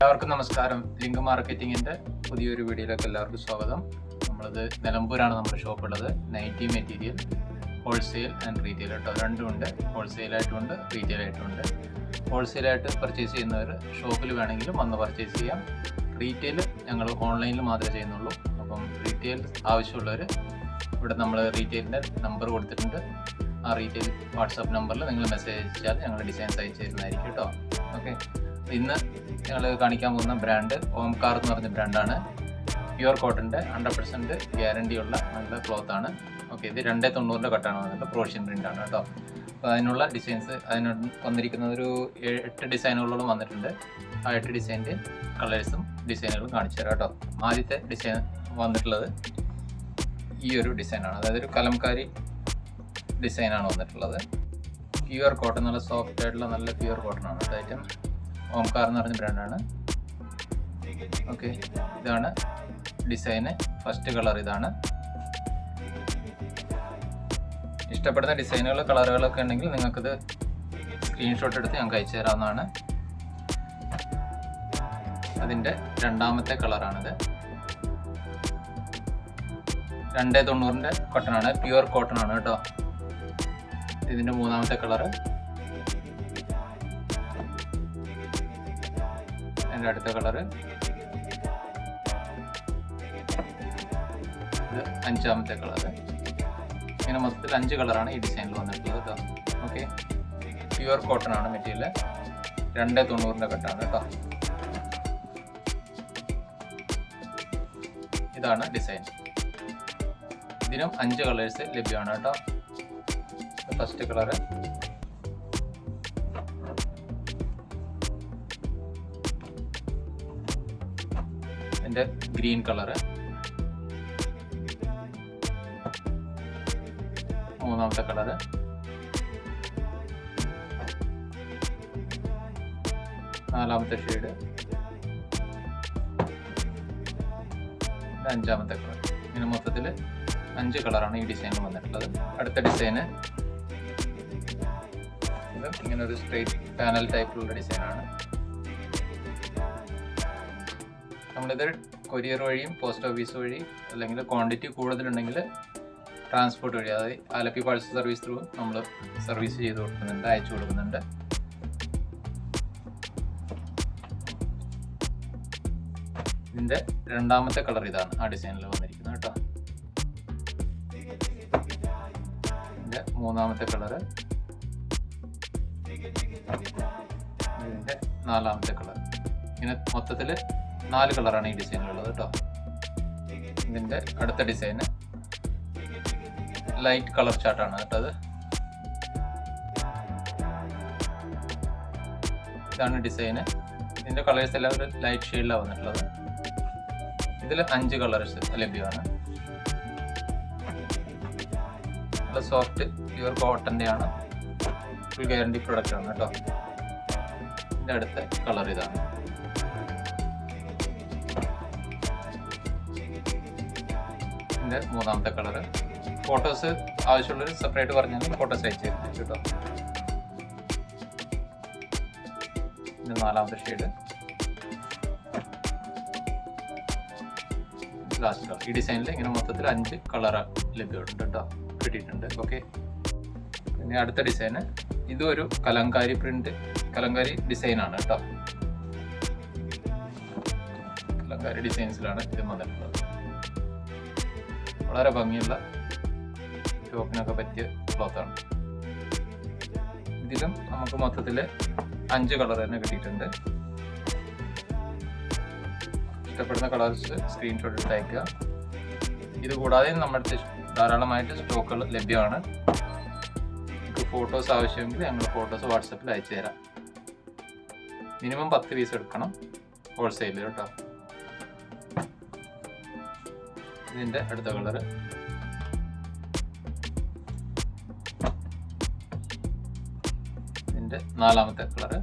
എല്ലാവർക്കും നമസ്കാരം. ലിങ്ക് മാർക്കറ്റിങ്ങിൻ്റെ പുതിയൊരു വീഡിയോയിലേക്ക് എല്ലാവർക്കും സ്വാഗതം. നമ്മളത് നിലമ്പൂരാണ് നമ്മുടെ ഷോപ്പ് ഉള്ളത്. Nightie material wholesale and retail കേട്ടോ, രണ്ടുമുണ്ട്. ഹോൾസെയിലായിട്ടുമുണ്ട്, റീറ്റെയിലായിട്ടുമുണ്ട്. ഹോൾസെയിലായിട്ട് പർച്ചേസ് ചെയ്യുന്നവർ ഷോപ്പിൽ വേണമെങ്കിലും വന്ന് പർച്ചേസ് ചെയ്യാം. റീറ്റെയിൽ ഞങ്ങൾ ഓൺലൈനിൽ മാത്രമേ ചെയ്യുന്നുള്ളൂ. അപ്പം റീറ്റെയിൽ ആവശ്യമുള്ളവർ ഇവിടെ നമ്മൾ റീറ്റെയിലിൻ്റെ നമ്പർ കൊടുത്തിട്ടുണ്ട്. ആ റീറ്റെയിൽ വാട്സാപ്പ് നമ്പറിൽ നിങ്ങൾ മെസ്സേജ് അയച്ചാൽ ഞങ്ങൾ ഡിസൈൻസ് അയച്ചു തരുന്നതായിരിക്കും കേട്ടോ. ഓക്കെ, ഇന്ന് ഞങ്ങൾ കാണിക്കാൻ പോകുന്ന ബ്രാൻഡ് ഓംകാർ എന്ന് പറഞ്ഞ ബ്രാൻഡാണ്. പ്യുവർ കോട്ടൻ്റെ 100% ഗ്യാരണ്ടിയുള്ള നല്ല ക്ലോത്താണ്. ഓക്കെ, ഇത് 290 കട്ടാണ് വന്നിട്ട് പ്രോഷ്യൻ പ്രിൻ്റാണ് കേട്ടോ. അപ്പോൾ അതിനുള്ള ഡിസൈൻസ് വന്നിരിക്കുന്ന ഒരു 8 ഡിസൈനുകളോളം വന്നിട്ടുണ്ട്. ആ 8 ഡിസൈൻ്റെ കളേഴ്സും ഡിസൈനുകളും കാണിച്ചു തരാം കേട്ടോ. ആദ്യത്തെ ഡിസൈൻ വന്നിട്ടുള്ളത് ഈ ഒരു ഡിസൈനാണ്, അതായത് ഒരു കലംകാരി ഡിസൈനാണ് വന്നിട്ടുള്ളത്. പ്യുവർ കോട്ടൺ, നല്ല സോഫ്റ്റ് ആയിട്ടുള്ള നല്ല പ്യുവർ കോട്ടൺ ആണ്. ഐറ്റം ഓംകാർ എന്ന് പറഞ്ഞ ബ്രാൻഡാണ്. ഓക്കെ, ഇതാണ് ഡിസൈന്. ഫസ്റ്റ് കളർ ഇതാണ്. ഇഷ്ടപ്പെടുന്ന ഡിസൈനുകൾ കളറുകളൊക്കെ ഉണ്ടെങ്കിൽ നിങ്ങൾക്കിത് സ്ക്രീൻഷോട്ട് എടുത്ത് ഞങ്ങൾക്ക് അയച്ചു തരാവുന്നതാണ്. അതിൻ്റെ രണ്ടാമത്തെ കളറാണിത്. 290 കോട്ടൺ ആണ്, പ്യുവർ കോട്ടൺ ആണ് കേട്ടോ. ഇതിൻ്റെ മൂന്നാമത്തെ കളറ്. അതിൻ്റെ അടുത്ത കളറ്. ഇത് 5ാമത്തെ കളറ്. ഇങ്ങനെ മൊത്തത്തിൽ 5 കളറാണ് ഈ ഡിസൈനിൽ വന്നിട്ടുള്ളത് കേട്ടോ. ഓക്കെ, പ്യുവർ കോട്ടൺ ആണ് മെറ്റീരിയൽ. 290 കട്ടാണ് കേട്ടോ. ഇതാണ് ഡിസൈൻ. ഇതിനും 5 കളേഴ്സ് ലഭ്യമാണ് കേട്ടോ. ഫസ്റ്റ് കളറ്, എൻ്റെ ഗ്രീൻ കളറ്, മൂന്നാമത്തെ കളറ്, നാലാമത്തെ ഷെയ്ഡ്, 5ാമത്തെ കളർ. ഇങ്ങനെ മൊത്തത്തിൽ 5 കളറാണ് ഈ ഡിസൈനിൽ വന്നിട്ടുള്ളത്. അടുത്ത ഡിസൈന് ഇങ്ങനെ ഒരു സ്ട്രെയിറ്റ് പാനൽ ടൈപ്പിലുള്ള ഡിസൈനാണ്. നമ്മളിത് കൊറിയർ വഴിയും പോസ്റ്റ് ഓഫീസ് വഴി, അല്ലെങ്കിൽ ക്വാണ്ടിറ്റി കൂടുതലുണ്ടെങ്കിൽ ട്രാൻസ്പോർട്ട് വഴി, അതായത് ആലപ്പി പാഴ്സൽ സർവീസ് ത്രൂ നമ്മൾ സർവീസ് ചെയ്ത് കൊടുക്കുന്നുണ്ട്, അയച്ചു കൊടുക്കുന്നുണ്ട്. ഇതിൻ്റെ രണ്ടാമത്തെ കളർ ഇതാണ്, ആ ഡിസൈനിൽ വന്നിരിക്കുന്നത് കേട്ടോ. ഇതിൻ്റെ മൂന്നാമത്തെ കളറ്. ഇതിൻ്റെ 4ാമത്തെ കളർ. ഇങ്ങനെ മൊത്തത്തിൽ 4 കളറാണ് ഈ ഡിസൈനിലുള്ളത് കേട്ടോ. ഇതിൻ്റെ അടുത്ത ഡിസൈന് ലൈറ്റ് കളർ ചാർട്ടാണ് കേട്ടത്. ഇതാണ് ഡിസൈന്. ഇതിൻ്റെ കളേഴ്സ് എല്ലാം ഒരു ലൈറ്റ് ഷെയ്ഡിലാണ് വന്നിട്ടുള്ളത്. ഇതിൽ 5 കളേഴ്സ് ലഭ്യമാണ്. നല്ല സോഫ്റ്റ് പ്യുവർ കോട്ടൻ്റെ ആണ്, ഫുൾ ഗ്യാരണ്ടി പ്രൊഡക്റ്റ് ആണ് കേട്ടോ. ഇതിൻ്റെ അടുത്ത കളർ ഇതാണ്. ഇതിൻ്റെ മൂന്നാമത്തെ കളറ്. ഫോട്ടോസ് ആവശ്യമുള്ളവർ സെപ്പറേറ്റ് പറഞ്ഞാൽ ഫോട്ടോസ് അയച്ചു തരുന്നത് കേട്ടോ. ഇതിൻ്റെ 4ാമത്തെ ഷെയ്ഡ്, ലാസ്റ്റ് കളർ. ഈ ഡിസൈനിൽ ഇങ്ങനെ മൊത്തത്തിൽ 5 കളർ ലഭ്യമുണ്ട് കേട്ടോ, കിട്ടിയിട്ടുണ്ട്. ഓക്കെ, പിന്നെ അടുത്ത ഡിസൈന് ഇതും ഒരു കലംകാരി പ്രിന്റ്, കലംകാരി ഡിസൈനാണ് കേട്ടോ. കലംകാരി ഡിസൈൻസിലാണ് ഇത് വന്നിട്ടുള്ളത്. വളരെ ഭംഗിയുള്ള ഷോപ്പിനൊക്കെ പറ്റിയ ക്ലോത്താണ്. ഇതിലും നമുക്ക് മൊത്തത്തിൽ 5 കളർ തന്നെ കിട്ടിയിട്ടുണ്ട്. ഇഷ്ടപ്പെടുന്ന കളേഴ്സ് സ്ക്രീൻഷോട്ട് എടുത്ത് അയക്കുക. ഇത് കൂടാതെ നമ്മുടെ ധാരാളമായിട്ട് സ്റ്റോക്കുകൾ ലഭ്യമാണ്. നിങ്ങൾക്ക് ഫോട്ടോസ് ആവശ്യമെങ്കിൽ ഞങ്ങൾ ഫോട്ടോസ് വാട്സപ്പിൽ അയച്ചു തരാം. മിനിമം 10 പീസ് എടുക്കണം, ഹോൾസെയിൽ കേട്ടോ. ഇതിൻ്റെ അടുത്ത കളറ്. ഇതിൻ്റെ 4ാമത്തെ കളറ്.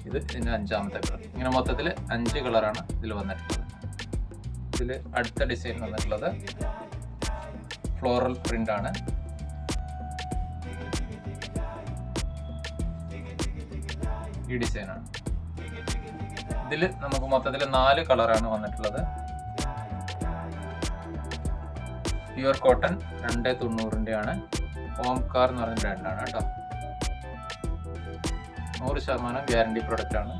ഇത് ഇതിൻ്റെ 5ാമത്തെ കളർ. ഇങ്ങനെ മൊത്തത്തിൽ 5 കളറാണ് ഇതിൽ വന്നിട്ടുള്ളത്. ഇതിൽ അടുത്ത ഡിസൈൻ വന്നിട്ടുള്ളത് ഫ്ലോറൽ പ്രിന്റ് ആണ്. ഈ ഡിസൈനാണ്. ഇതിൽ നമുക്ക് മൊത്തത്തിൽ 4 കളറാണ് വന്നിട്ടുള്ളത്. പ്യുവർ കോട്ടൺ 290 ആണ്. ഓംകാർ എന്ന് പറഞ്ഞ ബ്രാൻഡാണ് കേട്ടോ. 100% ഗ്യാരണ്ടി പ്രൊഡക്റ്റ് ആണ്.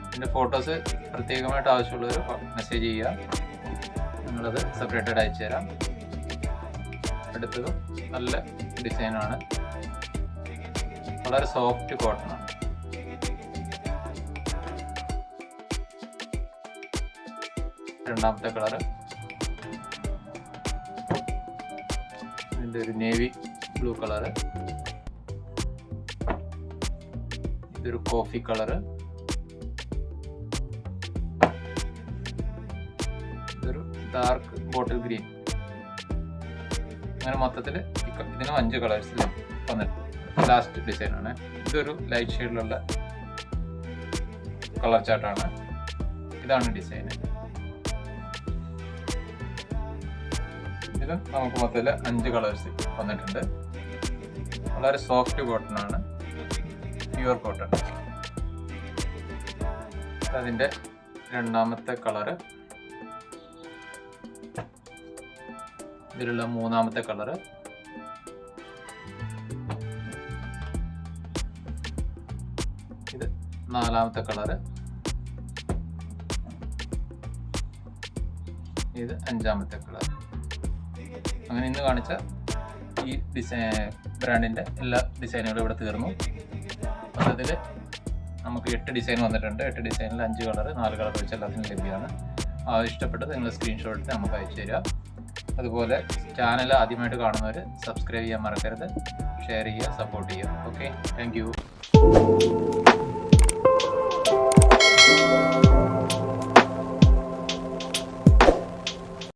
ഇതിൻ്റെ ഫോട്ടോസ് പ്രത്യേകമായിട്ട് ആവശ്യമുള്ളവർ മെസ്സേജ് ചെയ്യുക, നിങ്ങളത് സെപ്പറേറ്റഡ് അയച്ചു തരാം. അടുത്തതും നല്ല ഡിസൈനാണ്, വളരെ സോഫ്റ്റ് കോട്ടൺ ആണ്. രണ്ടാമത്തെ കളറ് ഇതിൻ്റെ ഒരു നേവി ബ്ലൂ കളറ്, ഇതൊരു കോഫി കളറ്, ഇതൊരു ഡാർക്ക് ബോട്ടിൽ ഗ്രീൻ. അങ്ങനെ മൊത്തത്തിൽ ഇതിന് 5 കളേഴ്സ് വന്നിട്ട് ലാസ്റ്റ് ഡിസൈനാണ്. ഇതൊരു ലൈറ്റ് ഷെയ്ഡിലുള്ള കളർ ചാർട്ടാണ്. ഇതാണ് ഡിസൈൻ. ഇതിലും നമുക്ക് മൊത്തത്തിൽ 5 കളേഴ്സ് വന്നിട്ടുണ്ട്. വളരെ സോഫ്റ്റ് കോട്ടൺ ആണ്, പ്യുവർ കോട്ടൺ. അതിൻ്റെ രണ്ടാമത്തെ കളറ്, ഇതിലുള്ള മൂന്നാമത്തെ കളറ്, ഇത് 4ാമത്തെ കളറ്, ഇത് 5ാമത്തെ കളർ. അങ്ങനെ ഇന്ന് കാണിച്ച ഈ ബ്രാൻഡിൻ്റെ എല്ലാ ഡിസൈനുകളും ഇവിടെ തീർന്നു. അതിൽ നമുക്ക് 8 ഡിസൈൻ വന്നിട്ടുണ്ട്. 8 ഡിസൈനിൽ 5 കളർ, 4 കളർ വെച്ച് എല്ലാത്തിനും ലഭ്യമാണ്. ഇഷ്ടപ്പെട്ടത് നിങ്ങൾ സ്ക്രീൻഷോട്ട് എടുത്ത് നമുക്ക് അയച്ചു തരിക. അതുപോലെ ചാനൽ ആദ്യമായിട്ട് കാണുന്നവർ സബ്സ്ക്രൈബ് ചെയ്യാൻ മറക്കരുത്, ഷെയർ ചെയ്യുക, സപ്പോർട്ട് ചെയ്യുക. Okay, thank you.